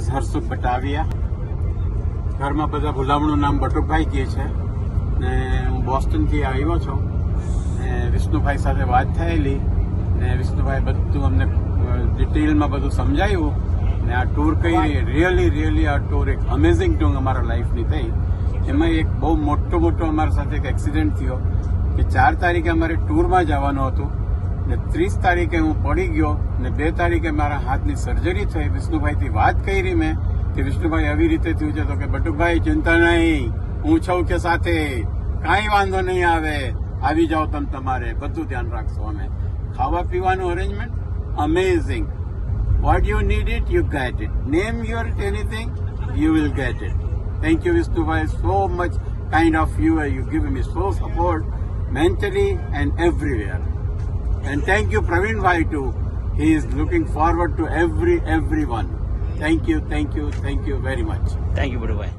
Is Harsukh બટાવિયા. ઘરમાં બધા ભૂલામણું નામ બટુકભાઈ કહે છે ને હું બોસ્ટનથી આવ્યો છું ને વિષ્ણુભાઈ સાથે વાત થયેલી ને વિષ્ણુભાઈ બધું અમને ડિટેલમાં બધું સમજાવ્યું ને આ ટૂર કઈ રિયલી આ ટૂર એક અમેઝિંગ ટૂર અમારા લાઈફની થઈ. એમાં એક બહુ મોટો અમારા સાથે એક એક્સિડન્ટ થયો કે 4 તારીખે અમારે ટૂરમાં જવાનું હતું ને 30 તારીખે હું પડી ગયો ને 2 તારીખે મારા હાથની સર્જરી થઈ. વિષ્ણુભાઈથી વાત કરી મેં કે વિષ્ણુભાઈ આવી રીતે થયું છે તો કે બટુકભાઈ ચિંતા નહીં, હું છું કે સાથે, કાંઈ વાંધો નહીં આવે, આવી જાઓ તમે, તમારે બધું ધ્યાન રાખશો. અમે ખાવા પીવાનું arrangement amazing. What you need it you get it. Name your anything you will get it. Thank you, Vishnubai, so much kind of you. You give me so support mentally and everywhere. And thank you, Praveen Bhai too. He is looking forward to everyone. Thank you very much. Thank you, Buddha Bhai.